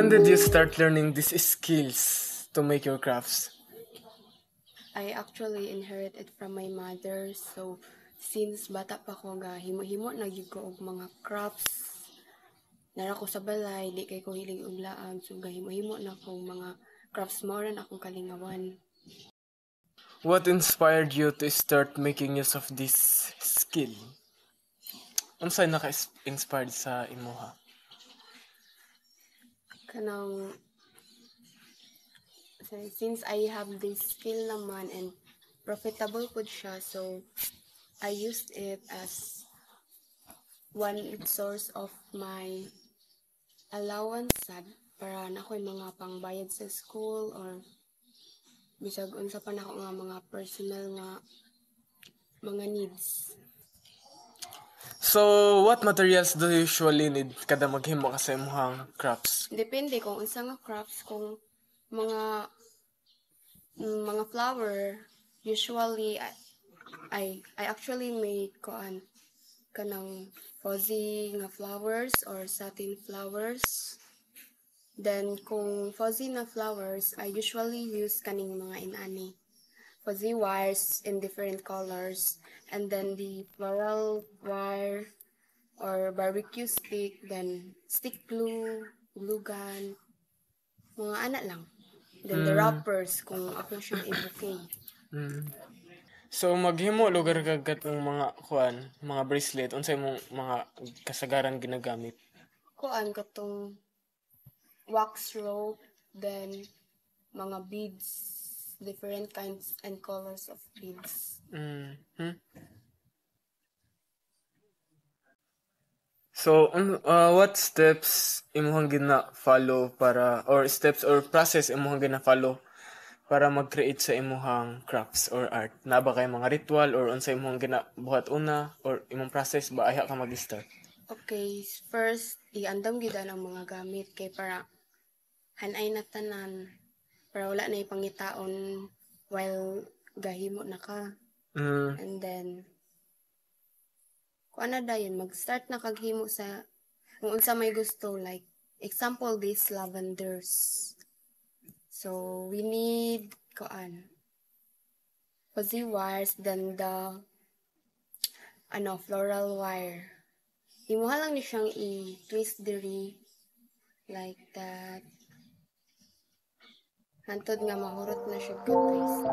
When did you start learning these skills to make your crafts? I actually inherited from my mother. So, since bata pa ko ga, himo-himo nagyud ko og mga crafts. Nara ko sa balay, di kay ko hiling og laag. So, gahimo-himo na ko mga crafts mo rin akong kalingawan. What inspired you to start making use of this skill? Unsay naka-inspired sa imuha? Kanang since I have this skill naman and profitable po siya, so I used it as one source of my allowance sad para na ko'y mga pangbayad sa school or bisag unsa pa nako nga mga personal nga mga needs. So, what materials do you usually need kada maghimo ka sa imuhang crafts? Depende kung unsa nga crafts, kung mga flower, usually I actually make kanang fuzzy nga flowers or satin flowers. Then kung fuzzy na flowers, I usually use kaning mga inani fuzzy wires in different colors, and then the floral wire or barbecue stick, then stick glue, glue gun, mga anak lang. Then the wrappers kung ako siyang i-bouquet. So, maghimo lugar kagat ng mga bracelet, unsay mong mga kasagaran ginagamit? Kuan katong wax rope, then mga beads, different kinds and colors of beads. So, what steps imong gina-follow para, or steps or process imong gina-follow para mag-create sa imong crafts or art? Na ba kay mga ritual or unsay imong ginabuhat una or imong process ba ayha ka mag-start? Okay, first iandam gyud ang mga gamit kay para hanay na tanan para wala na ipangitaon while gahimo na ka. And then kung ano dayon, mag-start na kaghimo sa kung unsa may gusto, like example these lavenders. So we need fuzzy wires, then the floral wire. Imuha lang ni siyang i-twist diri like that. Hantod nga mahurot na siya ka-twist.